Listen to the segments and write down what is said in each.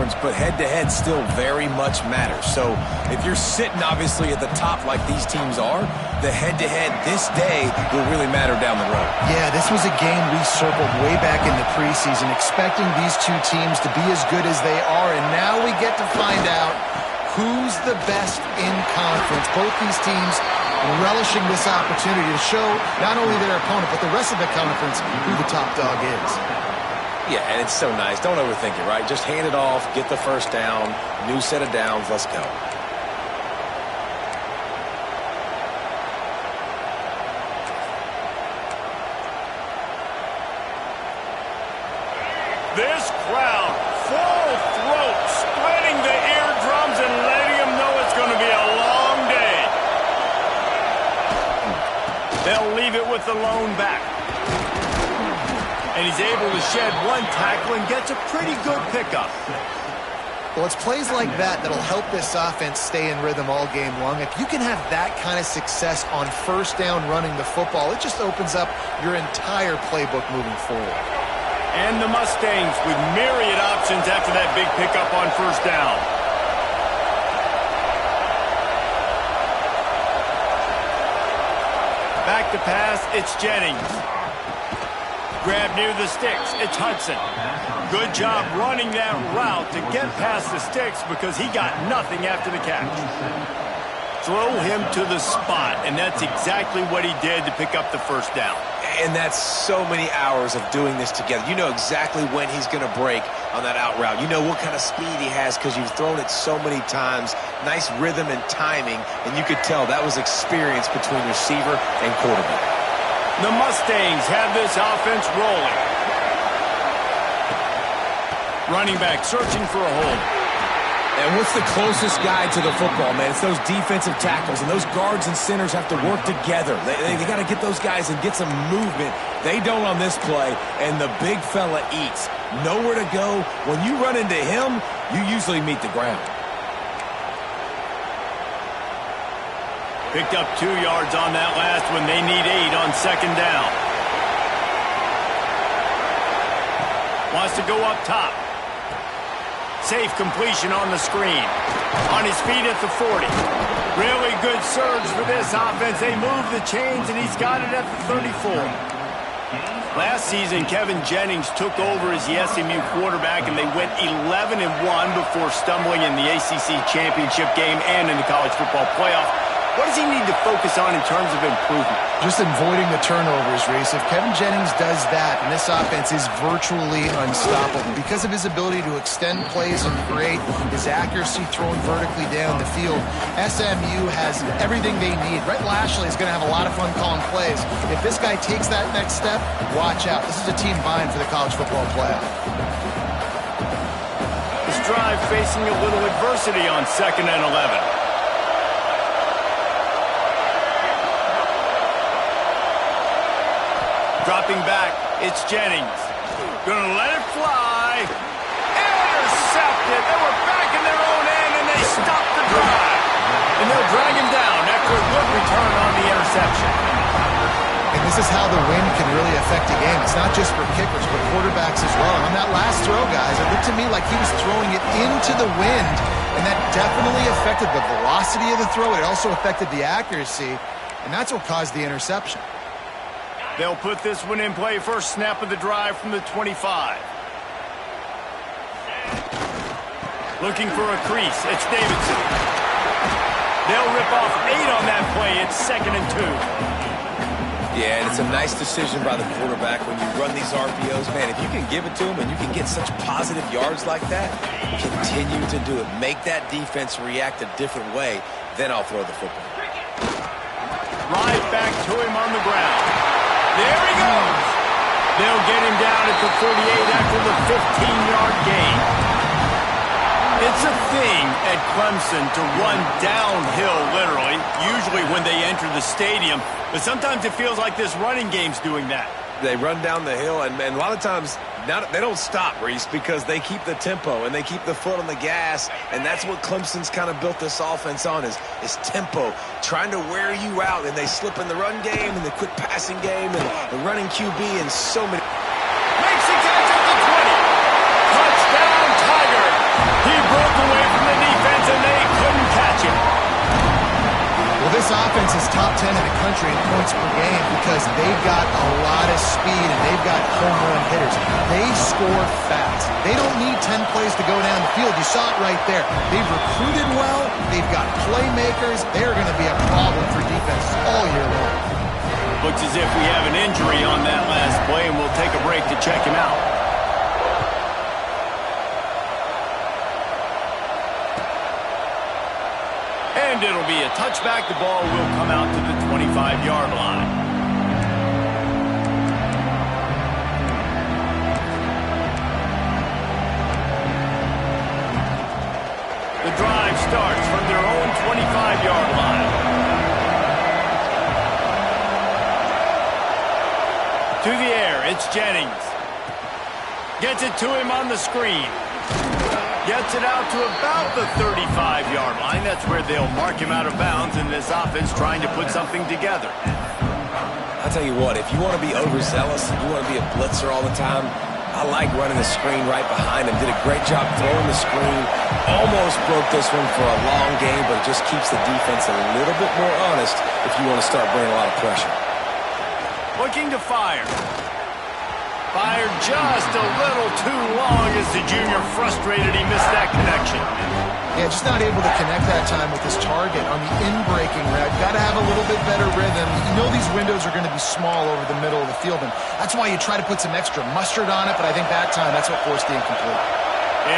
conference, but head-to-head still very much matters. So if you're sitting, obviously, at the top like these teams are, the head-to-head this day will really matter down the road. Yeah, this was a game we circled way back in the preseason, expecting these two teams to be as good as they are, and now we get to find out who's the best in conference. Both these teams relishing this opportunity to show not only their opponent, but the rest of the conference who the top dog is. Yeah, and it's so nice. Don't overthink it, right? Just hand it off, get the first down, new set of downs, let's go. This crowd, full throat, splitting the eardrums and letting them know it's going to be a long day. They'll leave it with the lone back. And he's able to shed one tackle and gets a pretty good pickup. Well, it's plays like that that'll help this offense stay in rhythm all game long. If you can have that kind of success on first down running the football, it just opens up your entire playbook moving forward. And the Mustangs with myriad options after that big pickup on first down. Back to pass, it's Jennings. Grab near the sticks, it's Hudson. Good job running that route to get past the sticks because he got nothing after the catch. Throw him to the spot, and that's exactly what he did to pick up the first down. And that's so many hours of doing this together. You know exactly when he's going to break on that out route. You know what kind of speed he has because you've thrown it so many times. Nice rhythm and timing, and you could tell that was experience between receiver and quarterback. The Mustangs have this offense rolling. Running back searching for a hole. And what's the closest guy to the football, man? It's those defensive tackles, and those guards and centers have to work together. They got to get those guys and get some movement. They don't on this play, and the big fella eats. Nowhere to go. When you run into him, you usually meet the ground. Picked up 2 yards on that last one. They need 8 on second down. Wants to go up top. Safe completion on the screen. On his feet at the 40. Really good surge for this offense. They move the chains, and he's got it at the 34. Last season, Kevin Jennings took over as the SMU quarterback, and they went 11-1 before stumbling in the ACC championship game and in the college football playoff. What does he need to focus on in terms of improvement? Just avoiding the turnovers, Reese. If Kevin Jennings does that, and this offense is virtually unstoppable because of his ability to extend plays and create his accuracy throwing vertically down the field, SMU has everything they need. Rhett Lashley is going to have a lot of fun calling plays. If this guy takes that next step, watch out. This is a team vying for the college football playoff. This drive facing a little adversity on 2nd and 11. Dropping back, it's Jennings. Gonna let it fly. Intercepted. They were back in their own end, and they stopped the drive. And they'll drag him down after a good return on the interception. And this is how the wind can really affect a game. It's not just for kickers, but quarterbacks as well. On that last throw, guys, it looked to me like he was throwing it into the wind, and that definitely affected the velocity of the throw. It also affected the accuracy, and that's what caused the interception. They'll put this one in play first snap of the drive from the 25. Looking for a crease. It's Davidson. They'll rip off 8 on that play. It's 2nd and 2. Yeah, and it's a nice decision by the quarterback when you run these RPOs. Man, if you can give it to him and you can get such positive yards like that, continue to do it. Make that defense react a different way, then I'll throw the football. Right back to him on the ground. There he goes. They'll get him down at the 38 after the 15-yard gain. It's a thing at Clemson to run downhill, literally, usually when they enter the stadium. But sometimes it feels like this running game's doing that. They run down the hill, and a lot of times they don't stop, Reese, because they keep the tempo and they keep the foot on the gas, and that's what Clemson's kind of built this offense on is tempo, trying to wear you out, and they slip in the run game and the quick passing game and the running QB and so many. Makes the catch at the 20. Touchdown, Tiger. defense is top 10 in the country in points per game because they've got a lot of speed and they've got home run hitters. They score fast. They don't need 10 plays to go down the field. You saw it right there. They've recruited well. They've got playmakers. They're going to be a problem for defenses all year long. Looks as if we have an injury on that last play, and we'll take a break to check him out. And it'll be a touchback. The ball will come out to the 25-yard line. The drive starts from their own 25-yard line. To the air, it's Jennings. Gets it to him on the screen. Gets it out to about the 35-yard line. That's where they'll mark him out of bounds in this offense trying to put something together. I'll tell you what, if you want to be overzealous, you want to be a blitzer all the time, I like running the screen right behind him. Did a great job throwing the screen. Almost broke this one for a long game, but it just keeps the defense a little bit more honest if you want to start bringing a lot of pressure. Looking to fire. Fired just a little too long as the junior frustrated he missed that connection. Yeah, just not able to connect that time with his target on the in-breaking route. Got to have a little bit better rhythm. You know these windows are going to be small over the middle of the field, and that's why you try to put some extra mustard on it, but I think that time that's what forced the incomplete.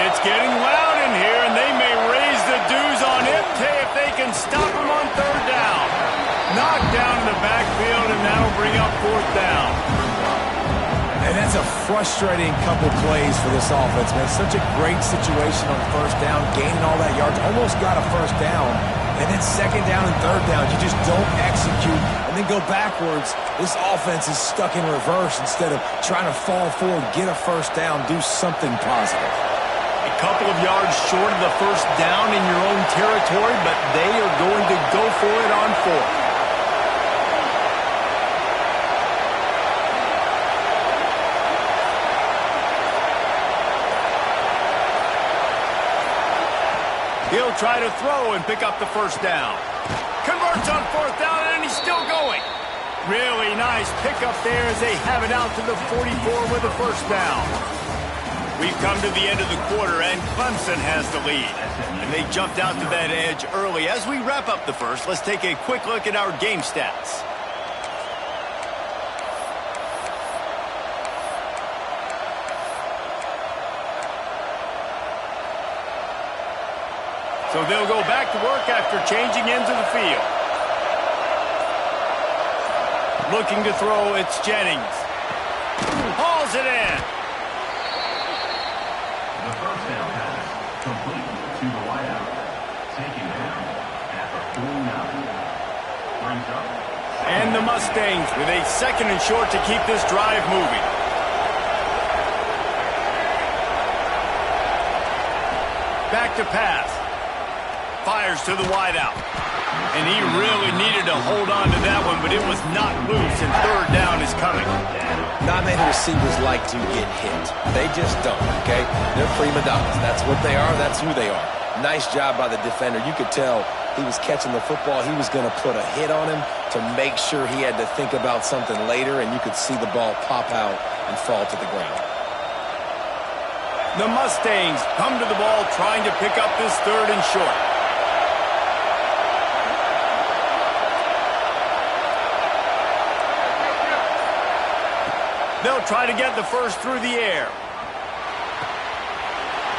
It's getting loud in here, and they may raise the dues on Ipte if they can stop him on third down. Knocked down in the backfield, and that'll bring up fourth down. And that's a frustrating couple plays for this offense, man. Such a great situation on first down, gaining all that yards, almost got a first down. And then second down and third down, you just don't execute and then go backwards. This offense is stuck in reverse instead of trying to fall forward, get a first down, do something positive. A couple of yards short of the first down in your own territory, but they are going to go for it on fourth. He'll try to throw and pick up the first down. Converts on fourth down, and he's still going. Really nice pickup there as they have it out to the 44 with the first down. We've come to the end of the quarter, and Clemson has the lead. And they jumped out to that edge early. As we wrap up the first, let's take a quick look at our game stats. So they'll go back to work after changing into the field. Looking to throw, it's Jennings. Hauls it in. The first down pass complete to the wideout. Taking down at the 49. Brings up. And the Mustangs with a second and short to keep this drive moving. Back to pass. Fires to the wideout. And he really needed to hold on to that one, but it was not loose, and third down is coming. Not many receivers like to get hit. They just don't, okay? They're prima donnas. That's what they are. That's who they are. Nice job by the defender. You could tell he was catching the football. He was going to put a hit on him to make sure he had to think about something later, and you could see the ball pop out and fall to the ground. The Mustangs come to the ball trying to pick up this third and short. They'll try to get the first through the air.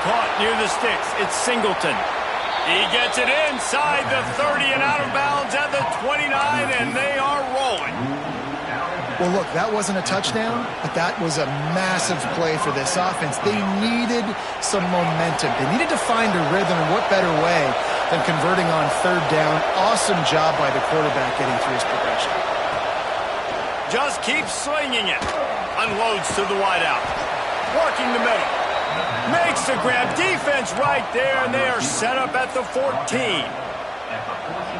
Caught near the sticks. It's Singleton. He gets it inside the 30 and out of bounds at the 29, and they are rolling. Well, look, that wasn't a touchdown, but that was a massive play for this offense. They needed some momentum. They needed to find a rhythm, and what better way than converting on third down. Awesome job by the quarterback getting through his progression. Just keeps slinging it. Unloads to the wideout. Working the middle. Makes the grab. Defense right there, and they are set up at the 14.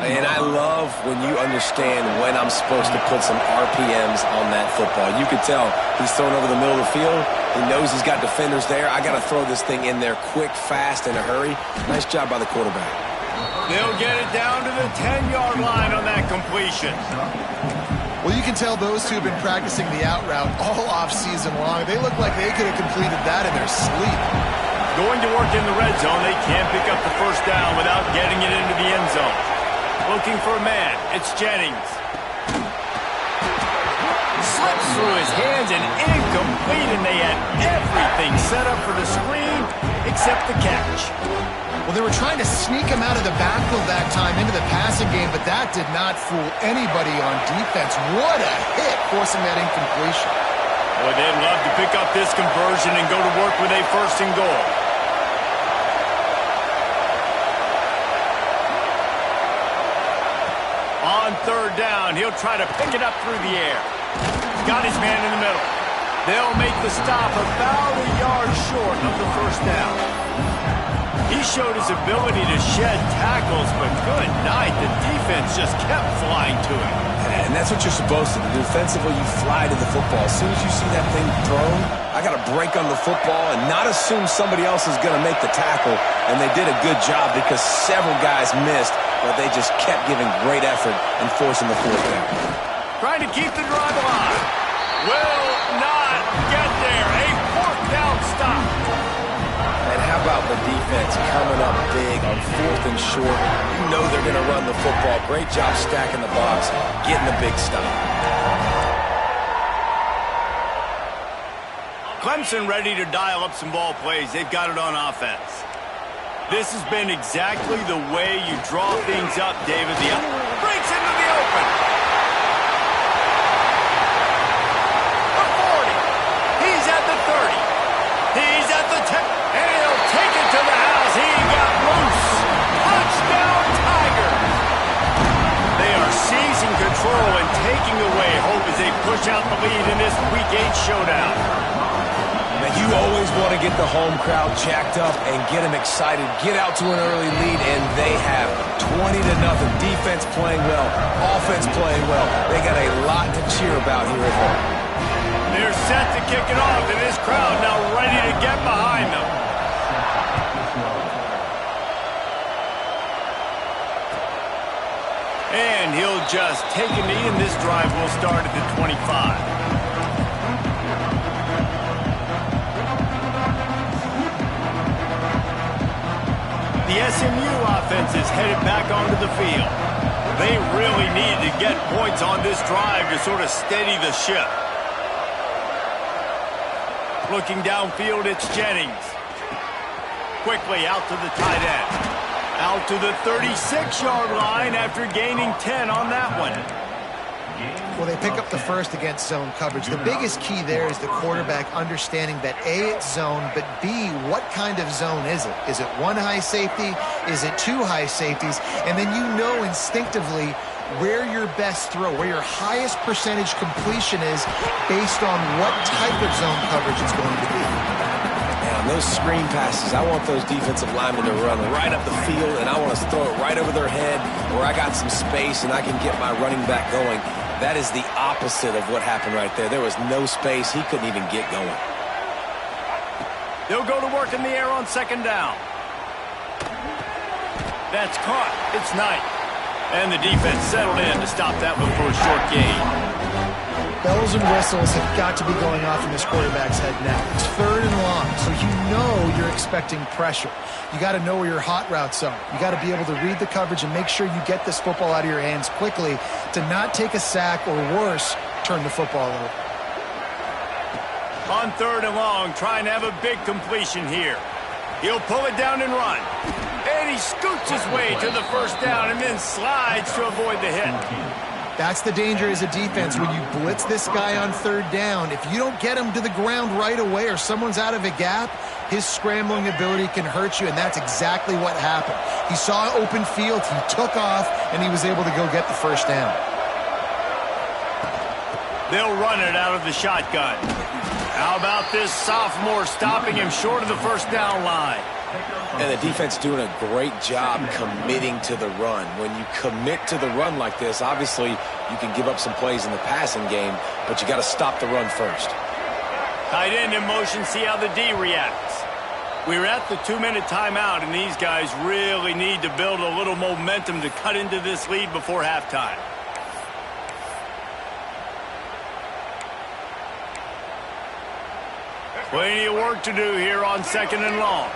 And I love when you understand when I'm supposed to put some RPMs on that football. You can tell he's thrown over the middle of the field. He knows he's got defenders there. I got to throw this thing in there quick, fast, in a hurry. Nice job by the quarterback. They'll get it down to the 10-yard line on that completion. Well, you can tell those two have been practicing the out route all off-season long. They look like they could have completed that in their sleep. Going to work in the red zone, they can't pick up the first down without getting it into the end zone. Looking for a man, it's Jennings. Slips through his hands and incomplete, and they had everything set up for the screen except the catch. Well, they were trying to sneak him out of the backfield that time into the passing game, but that did not fool anybody on defense. What a hit, forcing that incompletion. Well, they'd love to pick up this conversion and go to work with a first and goal. On third down, he'll try to pick it up through the air. Got his man in the middle. They'll make the stop about a yard short of the first down. He showed his ability to shed tackles, but good night, the defense just kept flying to him. And that's what you're supposed to do. Defensively, you fly to the football. As soon as you see that thing thrown, I got to break on the football and not assume somebody else is going to make the tackle. And they did a good job because several guys missed, but they just kept giving great effort and forcing the fourth down. Trying to keep the drive alive. Will not get there. A fourth down stop. And how about the defense coming up big on fourth and short? You know they're going to run the football. Great job stacking the box, getting the big stop. Clemson ready to dial up some ball plays. They've got it on offense. This has been exactly the way you draw things up, David. The breaks into the open. The 40. He's at the 30. He's at the 10. And he'll take it to the house. He got loose. Touchdown, Tiger. They are seizing control and taking away hope as they push out the lead in this Week 8 showdown. Now, you always want to get the home crowd jacked up and get them excited. Get out to an early lead, and they have 20-0. Defense playing well. Offense playing well. They got a lot to cheer about here at home. They're set to kick it off, and this crowd now ready to get behind them. And he'll just take a knee, and this drive will start at the 25. The SMU offense is headed back onto the field. They really need to get points on this drive to sort of steady the ship. Looking downfield, it's Jennings. Quickly out to the tight end. Out to the 36-yard line after gaining 10 on that one. Well, they pick up the first against zone coverage. The biggest key there is the quarterback understanding that A, it's zone, but B, what kind of zone is it? Is it one high safety? Is it two high safeties? And then you know instinctively where your best throw, where your highest percentage completion is based on what type of zone coverage it's going to be. Man, those screen passes, I want those defensive linemen to run right up the field, and I want to throw it right over their head where I got some space and I can get my running back going. That is the opposite of what happened right there. There was no space. He couldn't even get going. They'll go to work in the air on second down. That's caught. It's Knight. And the defense settled in to stop that one for a short gain. Bells and whistles have got to be going off in this quarterback's head now. It's third and long, so you know you're expecting pressure. You got to know where your hot routes are. You got to be able to read the coverage and make sure you get this football out of your hands quickly to not take a sack or worse, turn the football over. On third and long, trying to have a big completion here. He'll pull it down and run. And he scoots his way to the first down and then slides to avoid the hit. That's the danger as a defense when you blitz this guy on third down. If you don't get him to the ground right away or someone's out of a gap, his scrambling ability can hurt you, and that's exactly what happened. He saw open field, he took off, and he was able to go get the first down. They'll run it out of the shotgun. How about this sophomore stopping him short of the first down line? And the defense doing a great job committing to the run. When you commit to the run like this, obviously you can give up some plays in the passing game, but you got to stop the run first. Tight end in motion, see how the D reacts. We're at the 2-minute timeout, and these guys really need to build a little momentum to cut into this lead before halftime. Plenty of work to do here on 2nd and long.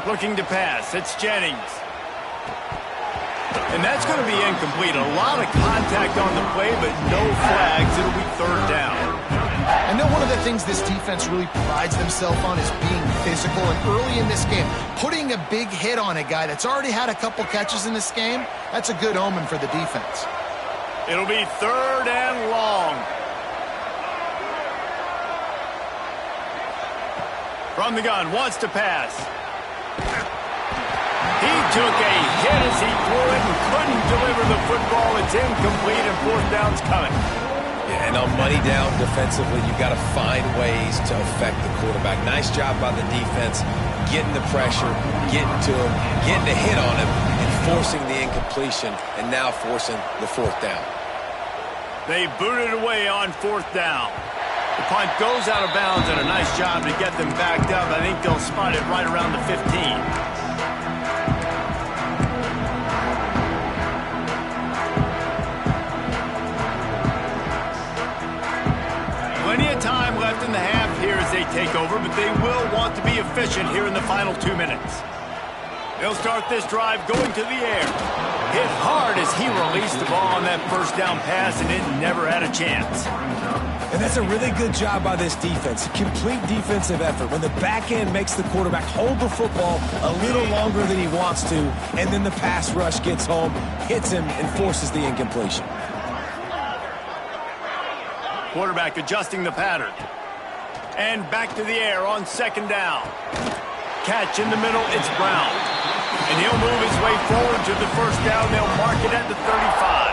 Looking to pass. It's Jennings. And that's going to be incomplete. A lot of contact on the play, but no flags. It'll be 3rd down. I know one of the things this defense really prides themselves on is being physical. And early in this game, putting a big hit on a guy that's already had a couple catches in this game, that's a good omen for the defense. It'll be 3rd and long. From the gun, wants to pass. He took a hit as he threw it and couldn't deliver the football. It's incomplete and 4th down's coming. Yeah, and on money down defensively, you got to find ways to affect the quarterback. Nice job by the defense, getting the pressure, getting to him, getting a hit on him, and forcing the incompletion, and now forcing the 4th down. They booted away on 4th down. The punt goes out of bounds, and a nice job to get them backed up. I think they'll spot it right around the 15. Plenty of time left in the half here as they take over, but they will want to be efficient here in the final 2 minutes. They'll start this drive going to the air. Hit hard as he released the ball on that 1st down pass, and it never had a chance. And that's a really good job by this defense. Complete defensive effort. When the back end makes the quarterback hold the football a little longer than he wants to, and then the pass rush gets home, hits him, and forces the incompletion. Quarterback adjusting the pattern. And back to the air on 2nd down. Catch in the middle, it's Brown. And he'll move his way forward to the 1st down. They'll mark it at the 35.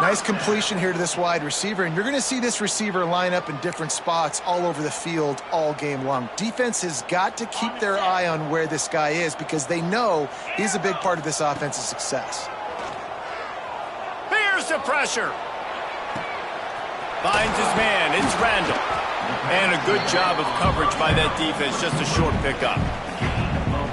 Nice completion here to this wide receiver, and you're going to see this receiver line up in different spots all over the field all game long. Defense has got to keep their eye on where this guy is because they know he's a big part of this offense's success. Here's the pressure. Finds his man. It's Randall. And a good job of coverage by that defense. Just a short pickup.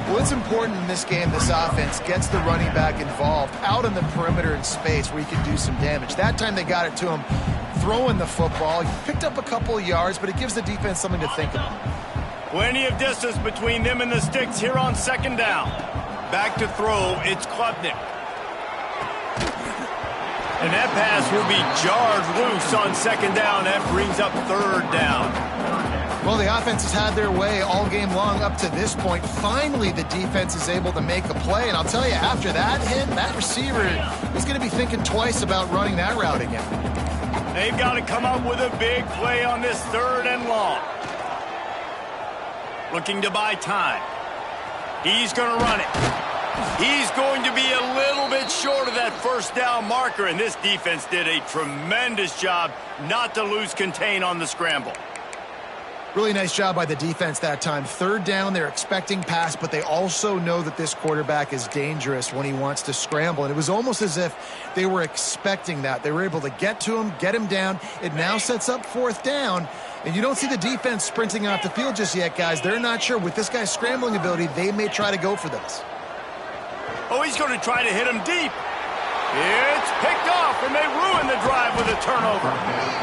Well, it's important in this game this offense gets the running back involved out on the perimeter in space where he can do some damage. That time they got it to him throwing the football. He picked up a couple of yards, but it gives the defense something to think about. Plenty of distance between them and the sticks here on 2nd down. Back to throw, it's Klubnik. And that pass will be jarred loose on 2nd down. That brings up 3rd down. Well, the offense has had their way all game long up to this point. Finally, the defense is able to make a play. And I'll tell you, after that hit, that receiver is going to be thinking twice about running that route again. They've got to come up with a big play on this 3rd and long. Looking to buy time. He's going to run it. He's going to be a little bit short of that 1st down marker, and this defense did a tremendous job not to lose contain on the scramble. Really nice job by the defense that time. 3rd down, they're expecting pass, but they also know that this quarterback is dangerous when he wants to scramble. And it was almost as if they were expecting that. They were able to get to him, get him down. It now sets up 4th down. And you don't see the defense sprinting off the field just yet, guys. They're not sure. With this guy's scrambling ability, they may try to go for this. Oh, he's going to try to hit him deep. It's picked off, and they ruin the drive with a turnover.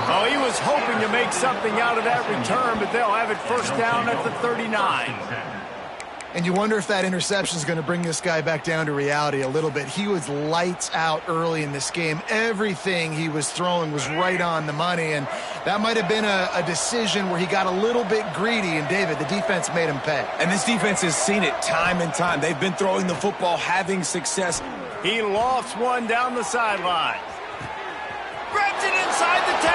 Oh, he was hoping to make something out of that return, but they'll have it 1st down at the 39. And you wonder if that interception is going to bring this guy back down to reality a little bit. He was lights out early in this game. Everything he was throwing was right on the money, and that might have been a decision where he got a little bit greedy, and David, the defense made him pay. And this defense has seen it time and time. They've been throwing the football, having success. He lofts one down the sideline. Grabs it inside the 10.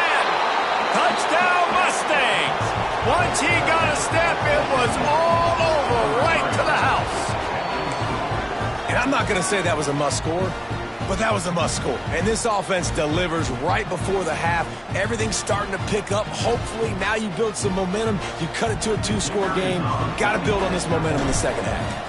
Touchdown, Mustangs. Once he got a step, it was all over, right to the house. And I'm not going to say that was a must score, but that was a must score. And this offense delivers right before the half. Everything's starting to pick up. Hopefully now you build some momentum. You cut it to a 2-score game. Got to build on this momentum in the second half.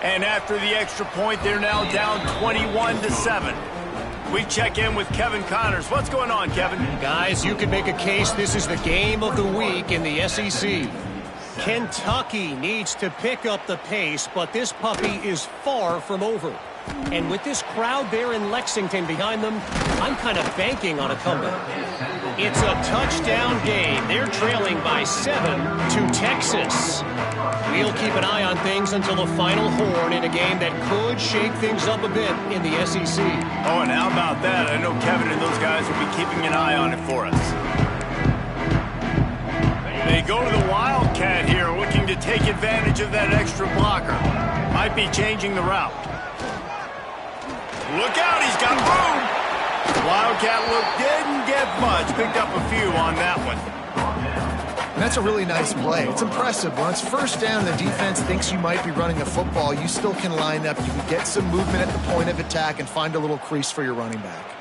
And after the extra point, they're now down 21-7. We check in with Kevin Connors. What's going on, Kevin? Guys, you could make a case this is the game of the week in the SEC. Kentucky needs to pick up the pace, but this puppy is far from over. And with this crowd there in Lexington behind them, I'm kind of banking on a comeback. It's a touchdown game. They're trailing by 7 to Texas. We'll keep an eye on things until the final horn in a game that could shake things up a bit in the SEC. Oh, and how about that? I know Kevin and those guys will be keeping an eye on it for us. They go to the Wildcat here, looking to take advantage of that extra blocker. Might be changing the route. Look out, he's got room. Wildcat look didn't get much. Picked up a few on that one. And that's a really nice play. It's impressive. When it's first down, the defense thinks you might be running a football. You still can line up. You can get some movement at the point of attack and find a little crease for your running back.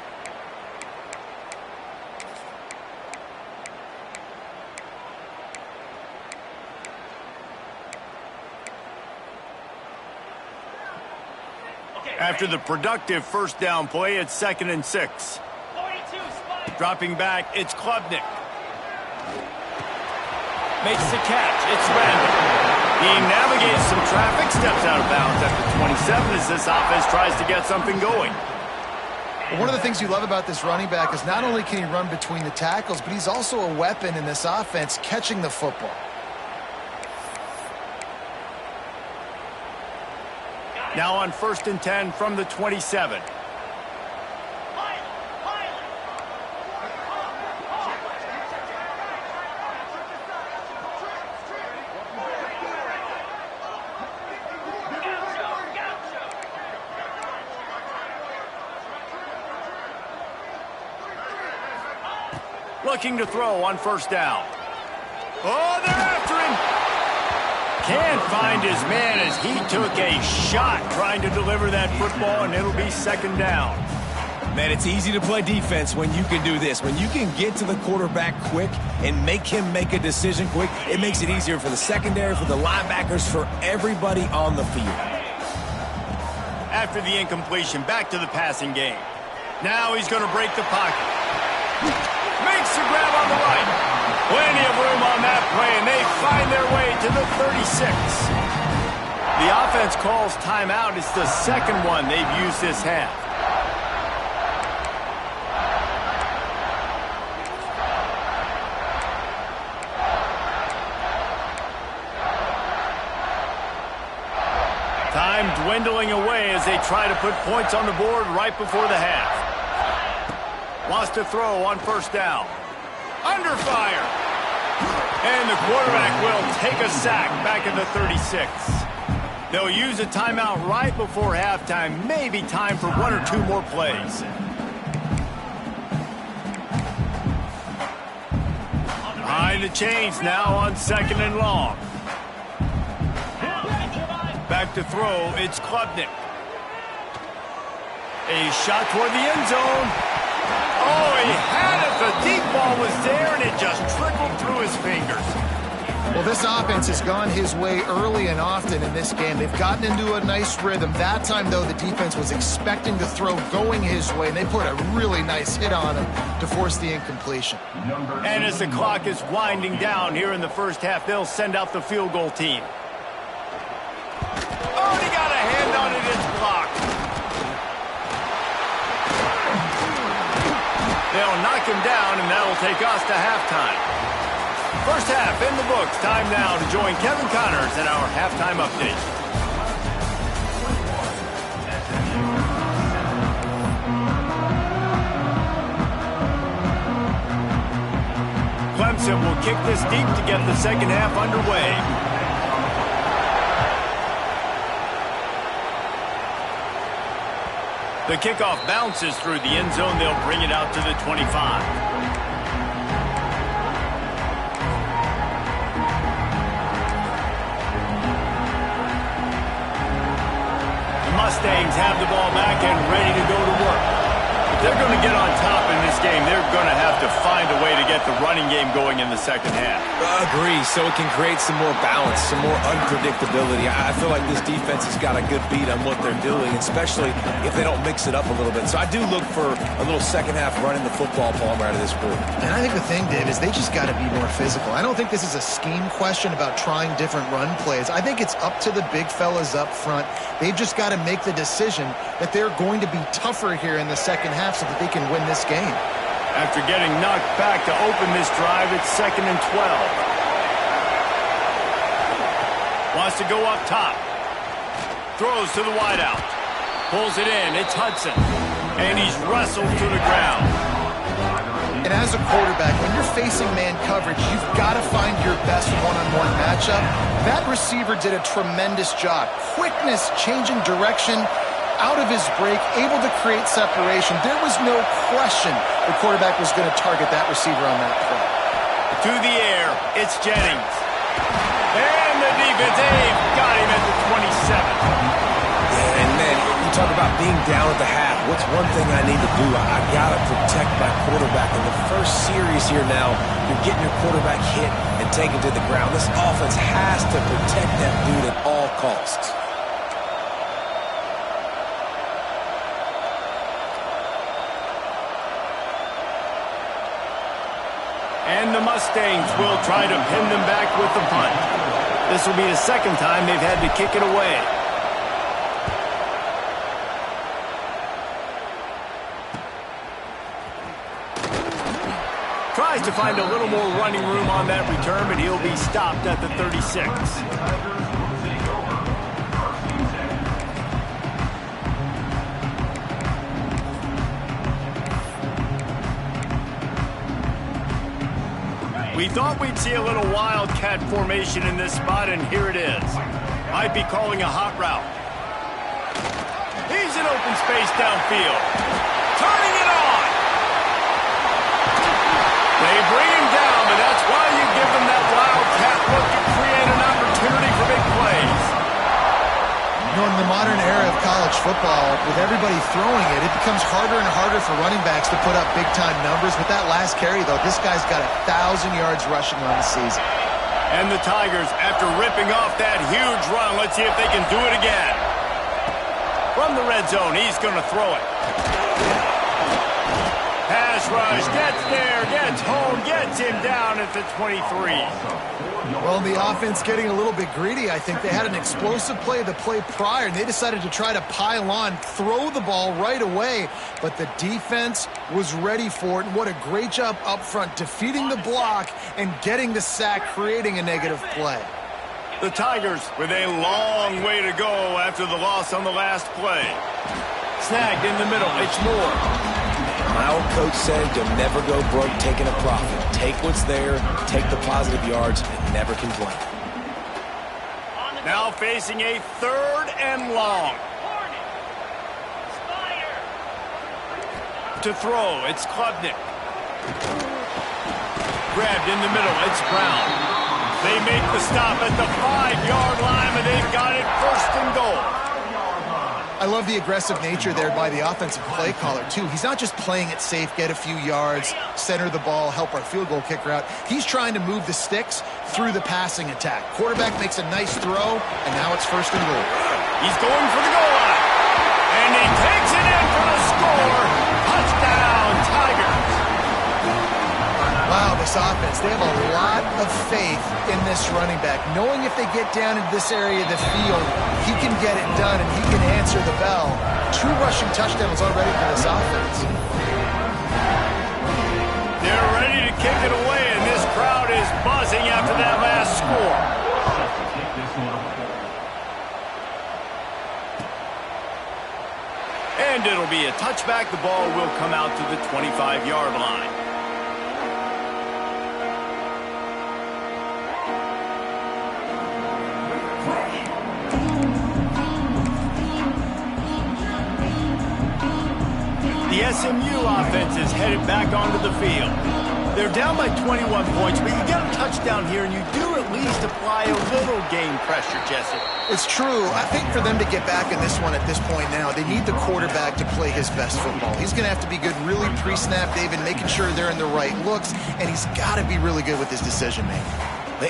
After the productive first down play, it's 2nd and 6. Dropping back, it's Klubnik. Makes the catch. It's Randall. He navigates some traffic, steps out of bounds at the 27 as this offense tries to get something going. One of the things you love about this running back is not only can he run between the tackles, but he's also a weapon in this offense catching the football. Now on 1st and 10 from the 27. Looking to throw on 1st down. Oh, they're after him. Can't find his man as he took a shot trying to deliver that football, and it'll be 2nd down. Man, it's easy to play defense when you can do this. When you can get to the quarterback quick and make him make a decision quick, it makes it easier for the secondary, for the linebackers, for everybody on the field. After the incompletion, back to the passing game. Now he's going to break the pocket. Makes the grab on the right. Plenty of room on that play, and they find their way to the 36. The offense calls timeout. It's the 2nd one they've used this half. Time dwindling away as they try to put points on the board right before the half. Wants to throw on 1st down. Under fire. And the quarterback will take a sack back at the 36. They'll use a timeout right before halftime. Maybe time for 1 or 2 more plays. Behind the chains now on 2nd and long. Back to throw, it's Klubnik. A shot toward the end zone. Oh, he had it. The deep ball was there, and it just trickled through his fingers. Well, this offense has gone his way early and often in this game. They've gotten into a nice rhythm. That time, though, the defense was expecting to throw going his way, and they put a really nice hit on him to force the incompletion. And as the clock is winding down here in the first half, they'll send out the field goal team. Oh, he got a hand on it. It's blocked. They'll knock him down, and that'll take us to halftime. First half in the books. Time now to join Kevin Connors in our halftime update. Clemson will kick this deep to get the second half underway. The kickoff bounces through the end zone. They'll bring it out to the 25. Mustangs have the ball back and ready to go to work. If they're going to get on top in this game, they're going to have to find a way to get the running game going in the second half. Agree, so it can create some more balance, some more unpredictability. I feel like this defense has got a good beat on what they're doing, especially if they don't mix it up a little bit. So I do look for a little second half running the football, Palmer, out of this group. And I think the thing, Dave, is they just got to be more physical. I don't think this is a scheme question about trying different run plays. I think it's up to the big fellas up front. They've just got to make the decision that they're going to be tougher here in the second half so that they can win this game. After getting knocked back to open this drive, it's 2nd and 12. Wants to go up top. Throws to the wideout. Pulls it in. It's Hudson. And he's wrestled to the ground. And as a quarterback, when you're facing man coverage, you've got to find your best one-on-one matchup. That receiver did a tremendous job. Quickness, changing direction, out of his break, able to create separation. There was no question the quarterback was going to target that receiver on that play. To the air, it's Jennings. And the defense, they've got him at the 27. Yeah, and man, you talk about being down at the half. What's one thing I need to do? I got to protect my quarterback. In the first series here now, you're getting your quarterback hit and taken to the ground. This offense has to protect that dude at all costs. And the Mustangs will try to pin them back with the punt. This will be the second time they've had to kick it away. Tries to find a little more running room on that return, but he'll be stopped at the 36. We thought we'd see a little wildcat formation in this spot, and here it is. Might be calling a hot route. He's in open space downfield. Turning it on. They bring him down, but that's why you give them that wildcat look to create an opportunity for big plays. You know, in the modern era of college football, with everybody throwing it, it becomes harder and harder for running backs to put up big-time numbers. With that last carry, though, this guy's got 1,000 yards rushing on the season. And the Tigers, after ripping off that huge run, let's see if they can do it again. From the red zone, he's going to throw it. Pass rush, gets there, gets home, gets him down at the 23. Well, the offense getting a little bit greedy, I think. They had an explosive play the play prior, and they decided to try to pile on, throw the ball right away. But the defense was ready for it. And what a great job up front, defeating the block and getting the sack, creating a negative play. The Tigers with a long way to go after the loss on the last play. Snagged in the middle, it's Moore. My old coach said you'll never go broke taking a profit. Take what's there, take the positive yards, and never complain. Now facing a 3rd and long. To throw, it's Klubnik. Grabbed in the middle, it's Brown. They make the stop at the 5-yard line, and they've got it 1st and goal. I love the aggressive nature there by the offensive play caller, too. He's not just playing it safe, get a few yards, center the ball, help our field goal kicker out. He's trying to move the sticks through the passing attack. Quarterback makes a nice throw, and now it's 1st and goal. He's going for the goal line. And he takes it in for the score. Touchdown, Tigers. Wow, this offense, they have a lot of faith in this running back. Knowing if they get down into this area of the field, he can get it done and he can answer the bell. 2 rushing touchdowns already for this offense. They're ready to kick it away, and this crowd is buzzing after that last score. And it'll be a touchback. The ball will come out to the 25-yard line. The SMU offense is headed back onto the field. They're down by 21 points, but you get a touchdown here, and you do at least apply a little game pressure, Jesse. It's true. I think for them to get back in this one at this point now, they need the quarterback to play his best football. He's going to have to be good really pre-snap, David, making sure they're in the right looks, and he's got to be really good with his decision-making.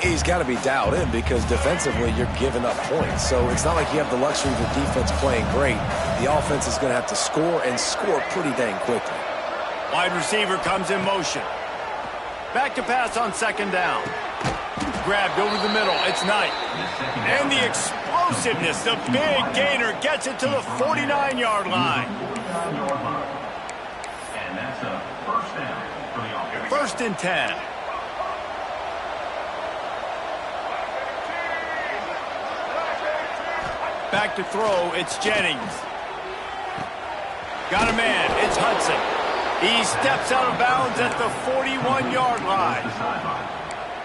He's got to be dialed in because defensively you're giving up points. So it's not like you have the luxury of the defense playing great. The offense is going to have to score and score pretty dang quickly. Wide receiver comes in motion. Back to pass on second down. Grabbed over the middle. It's Knight. And the explosiveness, the big gainer gets it to the 49-yard line. And that's a first down for the offense. First and 10. Back to throw, it's Jennings. Got a man, it's Hudson. He steps out of bounds at the 41-yard line.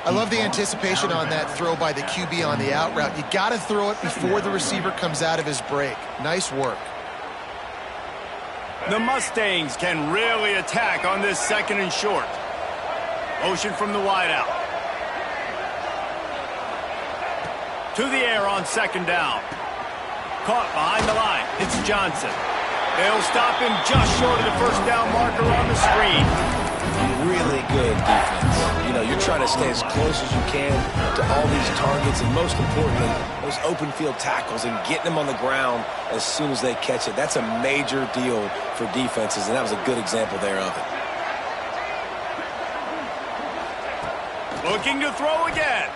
I love the anticipation on that throw by the QB on the out route. You got to throw it before the receiver comes out of his break. Nice work. The Mustangs can really attack on this second and short. Motion from the wideout. To the air on second down. Caught behind the line. It's Johnson. They'll stop him just short of the first down marker on the screen. Really good defense. You know, you're trying to stay as close as you can to all these targets, and most importantly, those open field tackles and getting them on the ground as soon as they catch it. That's a major deal for defenses, and that was a good example there of it. Looking to throw again.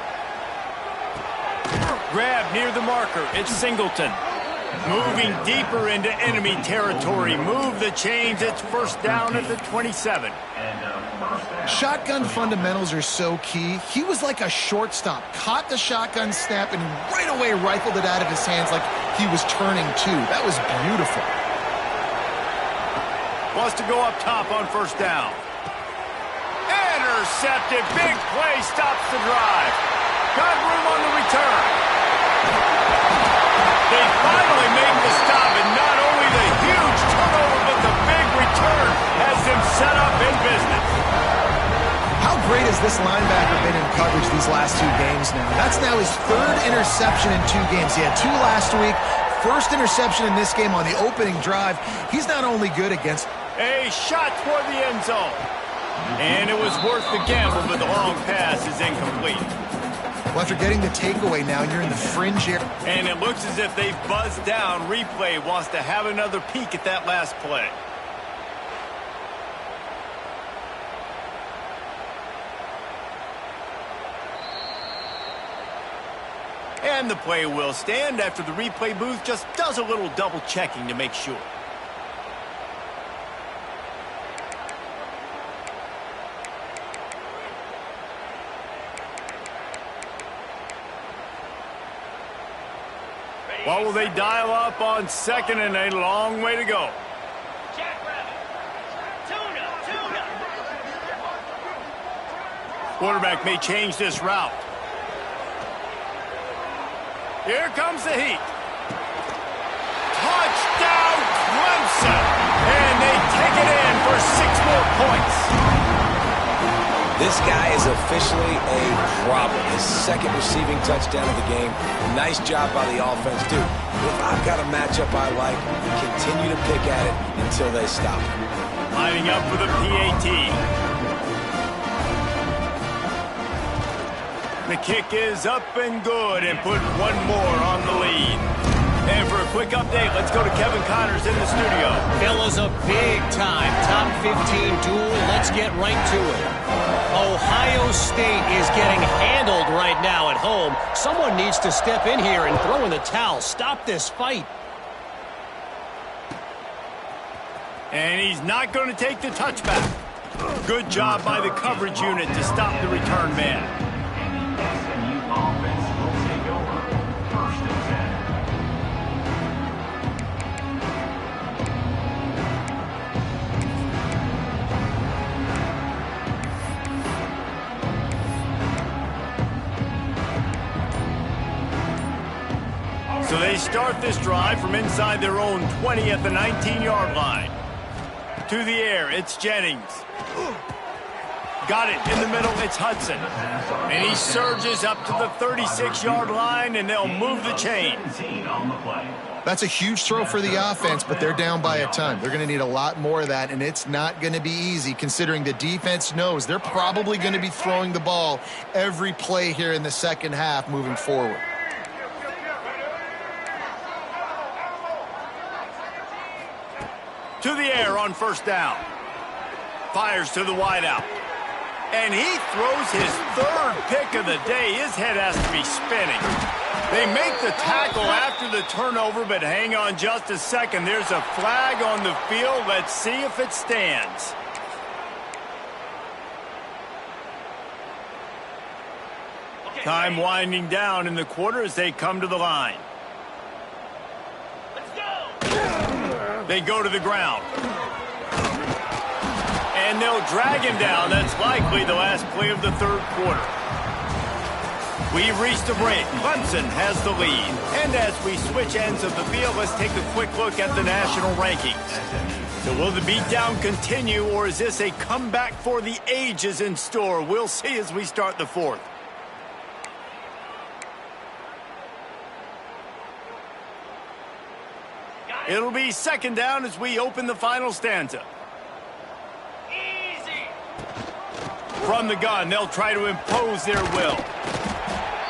Grab near the marker. It's Singleton. Moving deeper into enemy territory. Move the chains. It's first down at the 27. Shotgun fundamentals are so key. He was like a shortstop. Caught the shotgun snap and right away rifled it out of his hands like he was turning two. That was beautiful. Wants to go up top on first down. Intercepted. Big play stops the drive. Got room on the return. They finally make the stop, and not only the huge turnover, but the big return has them set up in business. How great has this linebacker been in coverage these last two games now? That's now his third interception in 2 games. He had 2 last week. First interception in this game on the opening drive. He's not only good against... A shot toward the end zone. And it was worth the gamble, but the long pass is incomplete. Well, after getting the takeaway now, you're in the fringe area. And it looks as if they've buzzed down. Replay wants to have another peek at that last play. And the play will stand after the replay booth just does a little double checking to make sure. What will they dial up on second and a long way to go? Quarterback may change this route. Here comes the heat. Touchdown, Clemson! And they take it in for 6 more points. This guy is officially a problem. His second receiving touchdown of the game. Nice job by the offense. Dude, if I've got a matchup I like, continue to pick at it until they stop it. Lining up for the PAT. The kick is up and good and put 1 more on the lead. And for a quick update, let's go to Kevin Connors in the studio. Fellas, a big-time top 15 duel. Let's get right to it. Ohio State is getting handled right now at home. Someone needs to step in here and throw in the towel. Stop this fight. And he's not going to take the touchback. Good job by the coverage unit to stop the return man. And the SMU offense will take over first and 10. So they start this drive from inside their own 20 at the 19-yard line. To the air, it's Jennings. Got it in the middle. It's Hudson. And he surges up to the 36-yard line, and they'll move the chain. That's a huge throw for the offense, but they're down by a ton. They're going to need a lot more of that, and it's not going to be easy considering the defense knows they're probably going to be throwing the ball every play here in the second half moving forward. To the air on first down. Fires to the wideout. And he throws his third pick of the day. His head has to be spinning. They make the tackle after the turnover, but hang on just a second. There's a flag on the field. Let's see if it stands. Time winding down in the quarter as they come to the line. They go to the ground. And they'll drag him down. That's likely the last play of the third quarter. We've reached a break. Clemson has the lead. And as we switch ends of the field, let's take a quick look at the national rankings. So will the beatdown continue, or is this a comeback for the ages in store? We'll see as we start the fourth. It'll be second down as we open the final stanza. From the gun, they'll try to impose their will.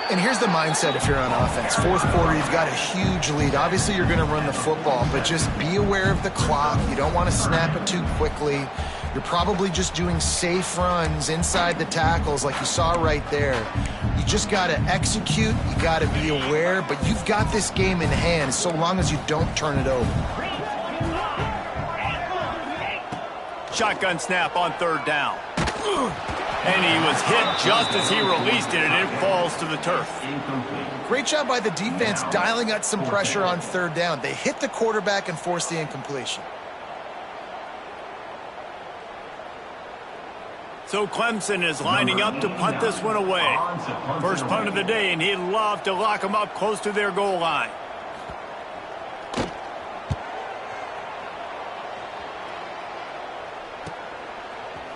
And here's the mindset if you're on offense. Fourth quarter, you've got a huge lead. Obviously, you're going to run the football, but just be aware of the clock. You don't want to snap it too quickly. You're probably just doing safe runs inside the tackles like you saw right there. You just got to execute. You got to be aware, but you've got this game in hand so long as you don't turn it over. Shotgun snap on third down. And he was hit just as he released it, and it falls to the turf. Great job by the defense dialing out some pressure on third down. They hit the quarterback and forced the incompletion. So Clemson is lining up to punt this one away. First punt of the day, and he'd love to lock them up close to their goal line.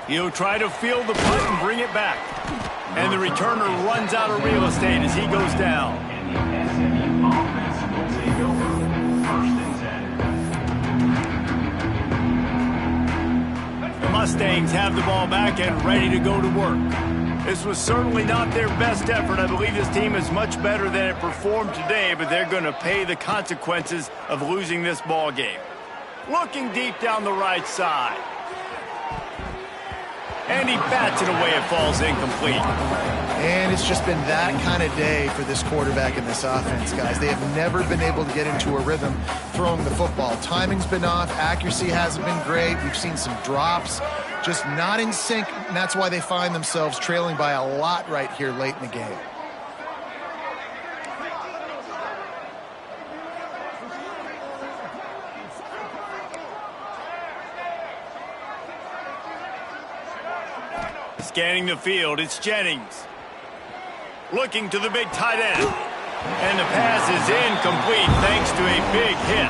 He'll try to field the punt and bring it back. And the returner runs out of real estate as he goes down. The Mustangs have the ball back and ready to go to work. This was certainly not their best effort. I believe this team is much better than it performed today, but they're going to pay the consequences of losing this ball game. Looking deep down the right side. And he bats it away. It falls incomplete. And it's just been that kind of day for this quarterback and this offense, guys. They have never been able to get into a rhythm throwing the football. Timing's been off. Accuracy hasn't been great. We've seen some drops. Just not in sync, and that's why they find themselves trailing by a lot right here late in the game. Scanning the field, it's Jennings. Looking to the big tight end. And the pass is incomplete thanks to a big hit.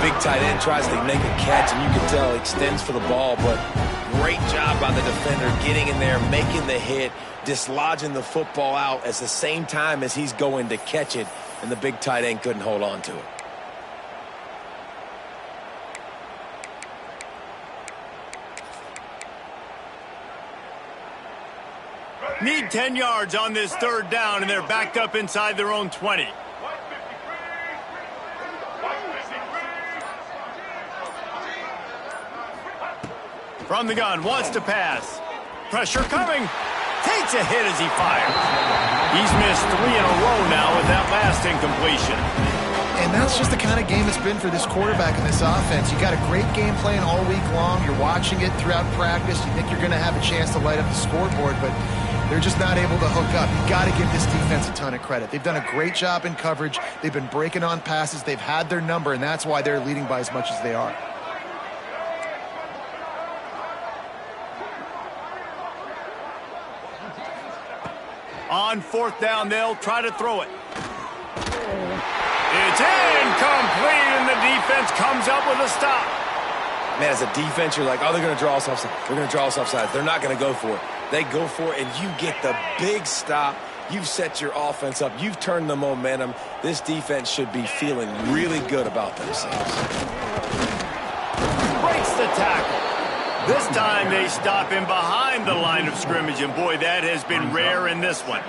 Big tight end tries to make a catch, and you can tell he extends for the ball, but great job by the defender getting in there, making the hit, dislodging the football out at the same time as he's going to catch it, and the big tight end couldn't hold on to it. Need 10 yards on this third down, and they're backed up inside their own 20. From the gun, wants to pass. Pressure coming. Takes a hit as he fires. He's missed 3 in a row now with that last incompletion. And that's just the kind of game it's been for this quarterback and this offense. You got a great game plan all week long. You're watching it throughout practice. You think you're going to have a chance to light up the scoreboard, but they're just not able to hook up. You got to give this defense a ton of credit. They've done a great job in coverage. They've been breaking on passes. They've had their number, and that's why they're leading by as much as they are. On fourth down, they'll try to throw it. It's incomplete, and the defense comes up with a stop. Man, as a defense, you're like, oh, they're going to draw us offside. They're going to draw us offside. They're not going to go for it. They go for it, and you get the big stop. You've set your offense up. You've turned the momentum. This defense should be feeling really good about themselves. Breaks the tackle. This time they stop him behind the line of scrimmage, and boy, that has been rare in this one.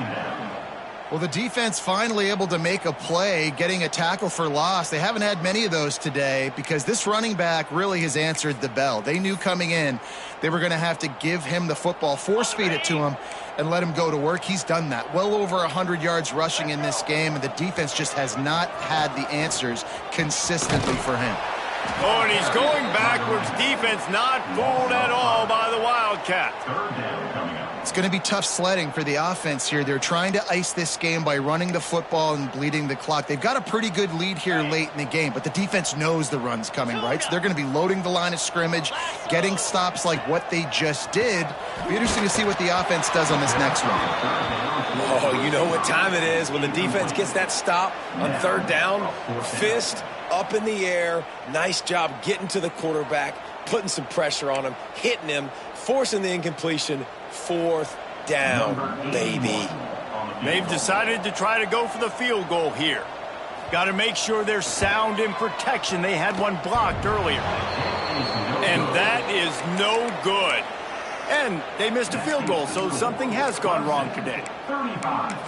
Well, the defense finally able to make a play, getting a tackle for loss. They haven't had many of those today because this running back really has answered the bell. They knew coming in they were going to have to give him the football, force feed it to him, and let him go to work. He's done that. Well over 100 yards rushing in this game, and the defense just has not had the answers consistently for him. Oh, and he's going backwards. Defense not fooled at all by the Wildcat. It's going to be tough sledding for the offense here. They're trying to ice this game by running the football and bleeding the clock. They've got a pretty good lead here late in the game, but the defense knows the run's coming, right? So they're going to be loading the line of scrimmage, getting stops like what they just did. It'll be interesting to see what the offense does on this next one. Oh, you know what time it is when the defense gets that stop on third down. Fist up in the air. Nice job getting to the quarterback, putting some pressure on him, hitting him, forcing the incompletion. Fourth down, baby. They've decided to try to go for the field goal here. Got to make sure they're sound in protection. They had one blocked earlier. And that is no good. And they missed a field goal, so something has gone wrong today.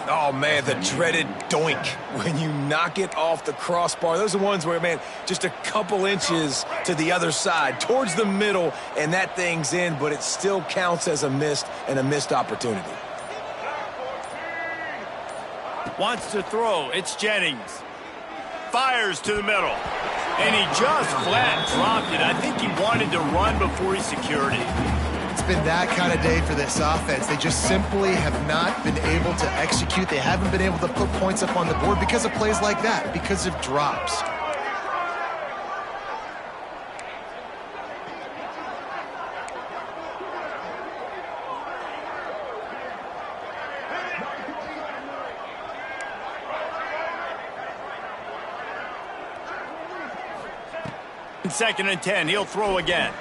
Oh, man, the dreaded doink when you knock it off the crossbar. Those are ones where, man, just a couple inches to the other side, towards the middle, and that thing's in, but it still counts as a missed opportunity. Wants to throw. It's Jennings. Fires to the middle. And he just flat dropped it. I think he wanted to run before he secured it. It's been that kind of day for this offense. They just simply have not been able to execute. They haven't been able to put points up on the board because of plays like that, because of drops. Second and 10, he'll throw again.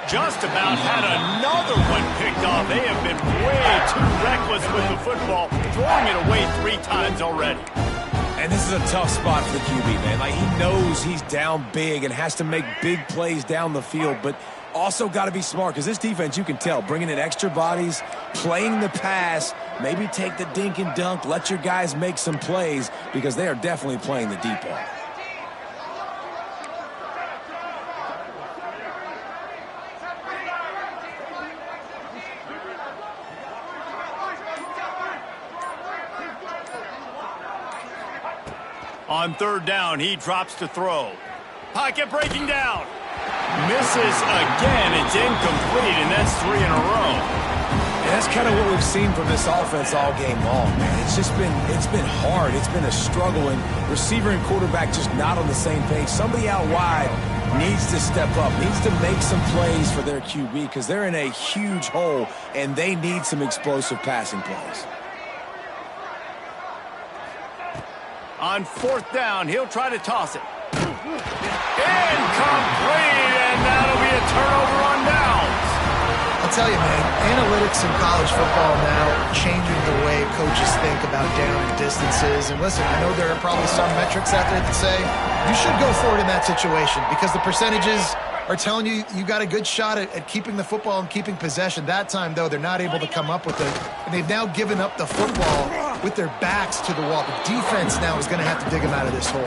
Just about had another one picked off. They have been way too reckless with the football, throwing it away 3 times already. And this is a tough spot for the QB, man. Like, he knows he's down big and has to make big plays down the field, but also got to be smart because this defense, you can tell, bringing in extra bodies, playing the pass, maybe take the dink and dunk, let your guys make some plays because they are definitely playing the deep ball. On third down, he drops to throw. Pocket breaking down. Misses again. It's incomplete, and that's 3 in a row. And that's kind of what we've seen from this offense all game long, man. It's been hard. It's been a struggle, and receiver and quarterback just not on the same page. Somebody out wide needs to step up, needs to make some plays for their QB because they're in a huge hole, and they need some explosive passing plays. On fourth down, he'll try to toss it. Incomplete, and that'll be a turnover on downs. I'll tell you, man, analytics in college football now changing the way coaches think about down and distances. And listen, I know there are probably some metrics out there that say you should go for it in that situation because the percentages are telling you you got a good shot at keeping the football and keeping possession. That time, though, they're not able to come up with it. And they've now given up the football with their backs to the wall. The defense now is going to have to dig them out of this hole.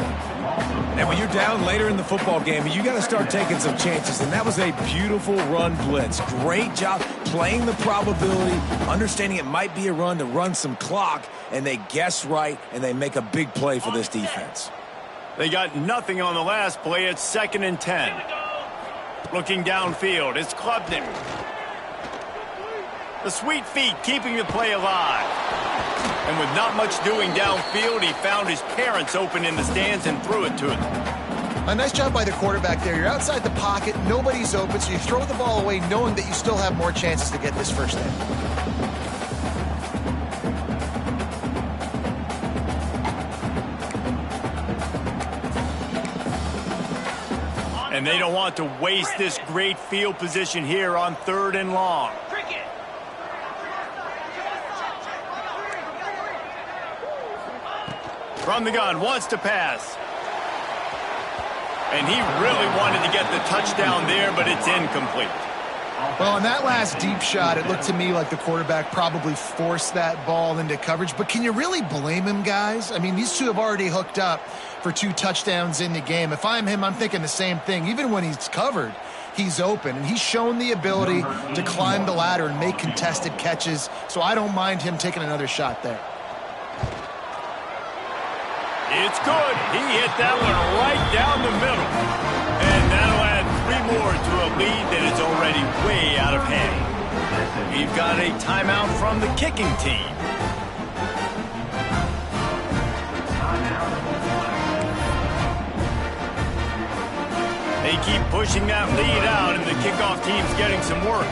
And when you're down later in the football game, you got to start taking some chances. And that was a beautiful run blitz. Great job playing the probability, understanding it might be a run to run some clock, and they guess right, and they make a big play for this defense. They got nothing on the last play. It's 2nd and 10. Looking downfield, it's Klubnik. The sweet feet keeping the play alive. And with not much doing downfield, he found his parents open in the stands and threw it to them. A nice job by the quarterback there. You're outside the pocket, nobody's open, so you throw the ball away knowing that you still have more chances to get this first down. And they don't want to waste this great field position here on 3rd and long. From the gun, wants to pass. And he really wanted to get the touchdown there, but it's incomplete. Well, on that last deep shot, it looked to me like the quarterback probably forced that ball into coverage. But can you really blame him, guys? I mean, these two have already hooked up for 2 touchdowns in the game. If I'm him, I'm thinking the same thing. Even when he's covered, he's open. And he's shown the ability to climb the ladder and make contested catches. So I don't mind him taking another shot there. It's good. He hit that one right down the middle. And that'll add 3 more to a lead that is already way out of hand. We've got a timeout from the kicking team. They keep pushing that lead out, and the kickoff team's getting some work.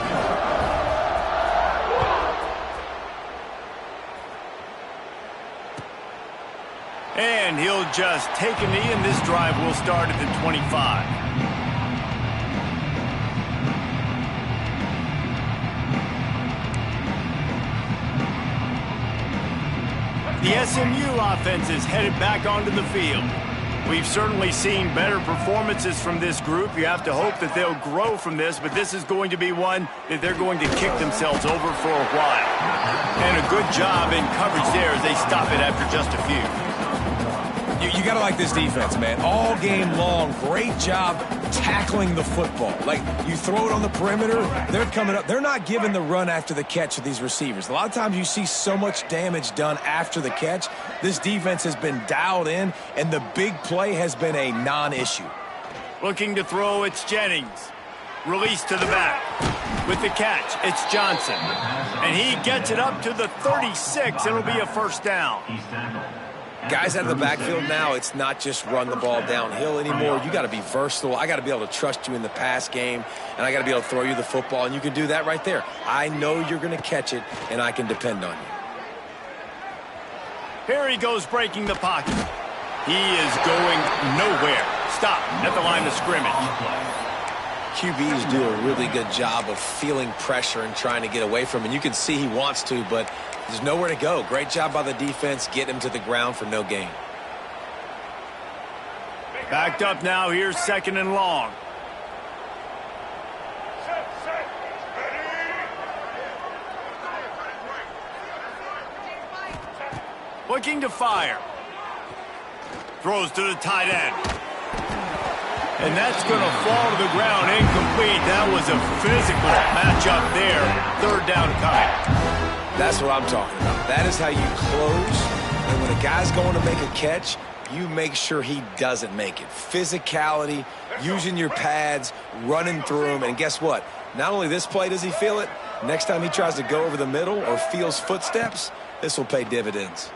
And he'll just take a knee, and this drive will start at the 25. The SMU offense is headed back onto the field. We've certainly seen better performances from this group. You have to hope that they'll grow from this, but this is going to be one that they're going to kick themselves over for a while. And a good job in coverage there as they stop it after just a few. You got to like this defense, man. All game long, great job tackling the football. Like, you throw it on the perimeter, they're coming up. They're not giving the run after the catch to these receivers. A lot of times you see so much damage done after the catch. This defense has been dialed in, and the big play has been a non-issue. Looking to throw, it's Jennings. Release to the back. With the catch, it's Johnson. And he gets it up to the 36. It'll be a first down. Guys out of the backfield now, it's not just run the ball downhill anymore. You got to be versatile. I got to be able to trust you in the pass game, and I got to be able to throw you the football, and you can do that right there. I know you're going to catch it, and I can depend on you. Here he goes breaking the pocket. He is going nowhere. Stop at the line of scrimmage. QBs do a really good job of feeling pressure and trying to get away from him. And you can see he wants to, but there's nowhere to go. Great job by the defense, getting him to the ground for no gain. Backed up now. Here's 2nd and long. Looking to fire. Throws to the tight end. And that's going to fall to the ground incomplete. That was a physical matchup there. 3rd down coming. That's what I'm talking about. That is how you close. And when a guy's going to make a catch, you make sure he doesn't make it. Physicality, using your pads, running through him. And guess what? Not only this play does he feel it, next time he tries to go over the middle or feels footsteps, this will pay dividends.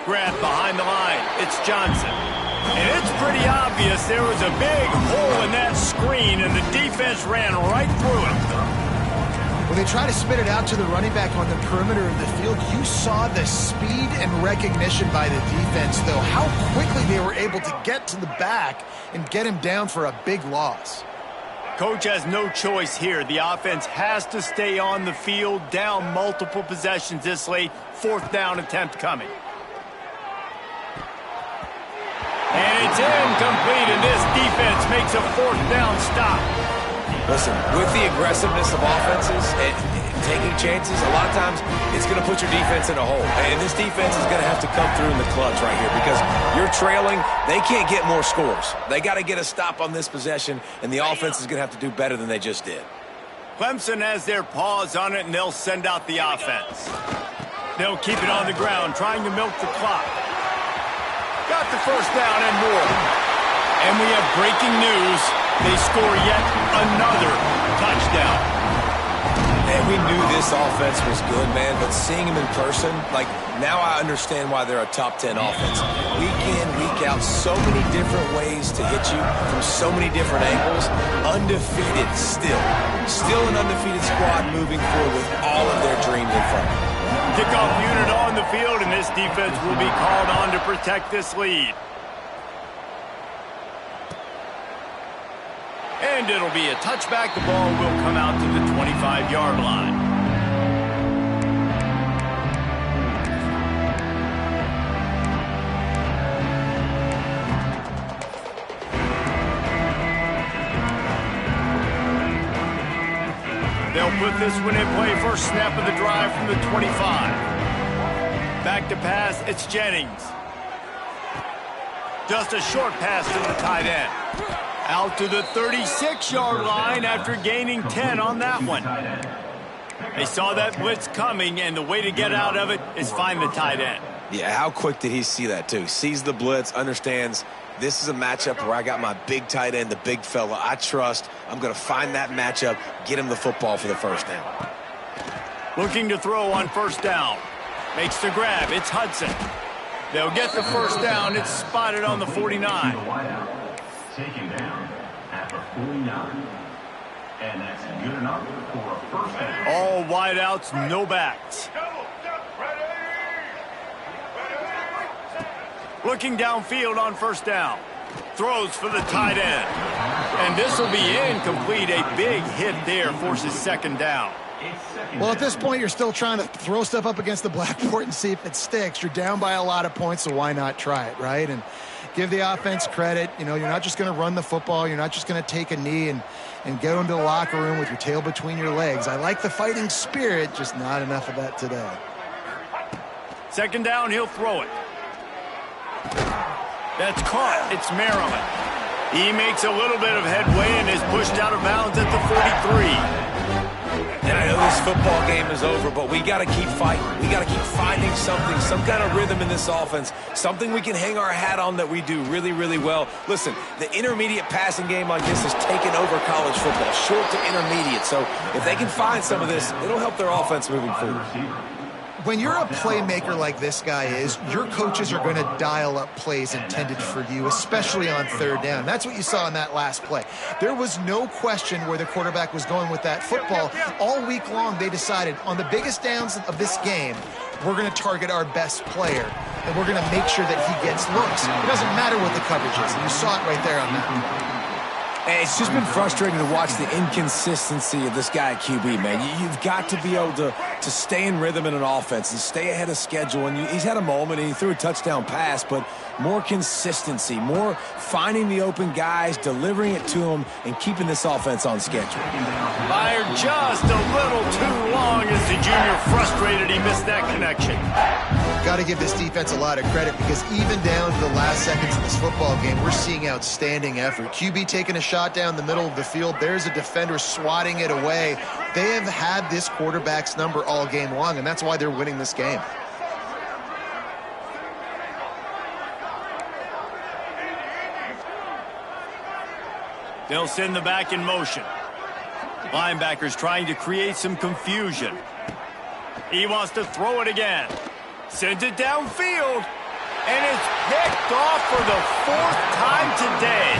Grab behind the line. It's Johnson. And it's pretty obvious there was a big hole in that screen, and the defense ran right through it. When they try to spit it out to the running back on the perimeter of the field, you saw the speed and recognition by the defense, though. How quickly they were able to get to the back and get him down for a big loss. Coach has no choice here. The offense has to stay on the field, down multiple possessions this late. 4th down attempt coming. And it's incomplete, and this defense makes a 4th down stop. Listen, with the aggressiveness of offenses and taking chances, a lot of times it's going to put your defense in a hole. And this defense is going to have to come through in the clutch right here because you're trailing. They can't get more scores. They got to get a stop on this possession, and the offense is going to have to do better than they just did. Clemson has their paws on it, and they'll send out the offense. They'll keep it on the ground, trying to milk the clock. Got the first down and more. And we have breaking news. They score yet another touchdown. And we knew this offense was good, man, but seeing them in person, like, now I understand why they're a top 10 offense. Week in, week out, so many different ways to hit you from so many different angles. Undefeated still. Still an undefeated squad moving forward with all of their dreams in front of them. Kickoff unit on the field, and this defense will be called on to protect this lead. And it'll be a touchback. The ball will come out to the 25-yard line. They'll put this one in play. First snap of the drive from the 25. Back to pass, it's Jennings. Just a short pass to the tight end. Out to the 36-yard line after gaining 10 on that one. They saw that blitz coming, and the way to get out of it is find the tight end. Yeah, how quick did he see that, too? Sees the blitz, understands this is a matchup where I got my big tight end, the big fella I trust. I'm going to find that matchup, get him the football for the first down. Looking to throw on first down. Makes the grab. It's Hudson. They'll get the first down. It's spotted on the 49. Taken down at the 49. And that's good enough for a first down. All wideouts, no backs. Looking downfield on first down. Throws for the tight end. And this will be incomplete. A big hit there forces second down. Well, at this point, you're still trying to throw stuff up against the blackboard and see if it sticks. You're down by a lot of points, so why not try it, right? And give the offense credit. You know, you're not just going to run the football. You're not just going to take a knee and go into the locker room with your tail between your legs. I like the fighting spirit, just not enough of that today. Second down, he'll throw it. That's caught. It's Maryland. He makes a little bit of headway and is pushed out of bounds at the 43. And I know this football game is over, but we got to keep fighting. We got to keep finding something, some kind of rhythm in this offense, something we can hang our hat on that we do really, really well. Listen, the intermediate passing game like this has taken over college football, short to intermediate. So if they can find some of this, it'll help their offense moving forward. When you're a playmaker like this guy is, your coaches are going to dial up plays intended for you, especially on third down. That's what you saw in that last play. There was no question where the quarterback was going with that football. All week long, they decided on the biggest downs of this game, we're going to target our best player, and we're going to make sure that he gets looks. It doesn't matter what the coverage is, and you saw it right there on that. And it's just been frustrating to watch the inconsistency of this guy at QB, man. You've got to be able to stay in rhythm in an offense and stay ahead of schedule. And he's had a moment, and he threw a touchdown pass, but more consistency, more finding the open guys, delivering it to them, and keeping this offense on schedule. Fired just a little too long as the junior frustrated. He missed that connection. Got to give this defense a lot of credit because even down to the last seconds of this football game, we're seeing outstanding effort. QB taking a shot down the middle of the field. There's a defender swatting it away. They have had this quarterback's number all game long, and that's why they're winning this game. They'll send the back in motion. Linebackers trying to create some confusion. He wants to throw it again. Sends it downfield. And it's picked off for the fourth time today.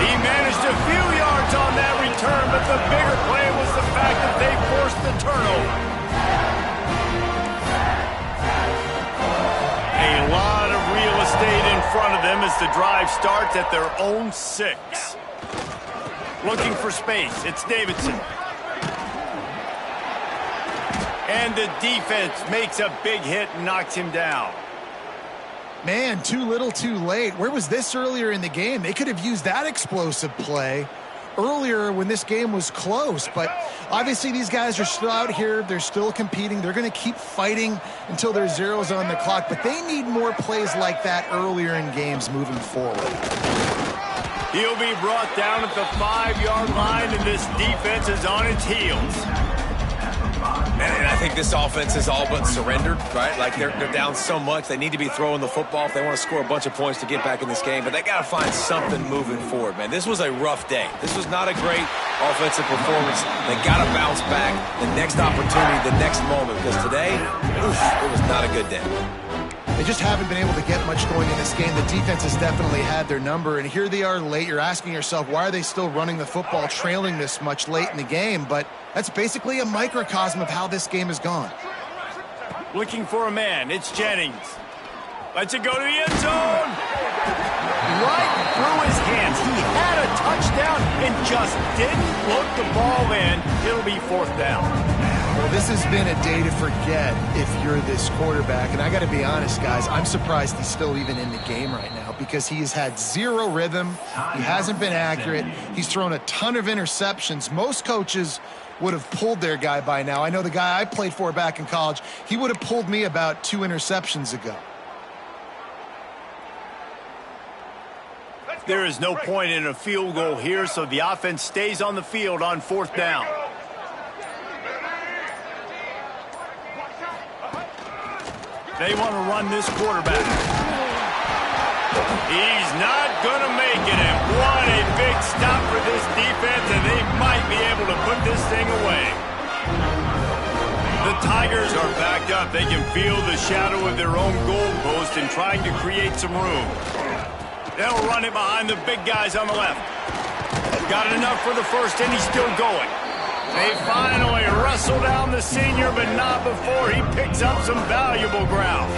He managed a few yards on that return, but the bigger play was the fact that they forced the turnover. A lot of real estate in front of them as the drive starts at their own 6. Looking for space. It's Davidson. And the defense makes a big hit and knocks him down. Man, too little, too late. Where was this earlier in the game? They could have used that explosive play earlier when this game was close. But obviously these guys are still out here. They're still competing. They're going to keep fighting until there's zeros on the clock. But they need more plays like that earlier in games moving forward. He'll be brought down at the 5-yard line, and this defense is on its heels. And I think this offense is all but surrendered, right? Like they're down so much. They need to be throwing the football if they want to score a bunch of points to get back in this game. But they got to find something moving forward, man. This was a rough day. This was not a great offensive performance. They got to bounce back the next opportunity, the next moment. Because today, it was not a good day. They just haven't been able to get much going in this game. The defense has definitely had their number, and here they are late. You're asking yourself, why are they still running the football, trailing this much late in the game? But that's basically a microcosm of how this game has gone. Looking for a man. It's Jennings. Lets it go to the end zone. Right through his hands. He had a touchdown and just didn't look the ball in. It'll be 4th down. Well, this has been a day to forget if you're this quarterback. And I got to be honest, guys, I'm surprised he's still even in the game right now because he has had zero rhythm. He hasn't been accurate. He's thrown a ton of interceptions. Most coaches would have pulled their guy by now. I know the guy I played for back in college, he would have pulled me about 2 interceptions ago. There is no point in a field goal here, so the offense stays on the field on 4th down. They want to run this quarterback. He's not going to make it, and what a big stop for this defense, and they might be able to put this thing away. The Tigers are backed up. They can feel the shadow of their own goalpost and trying to create some room. They'll run it behind the big guys on the left. Got enough for the first, and he's still going. They finally wrestle down the senior, but not before he picks up some valuable ground.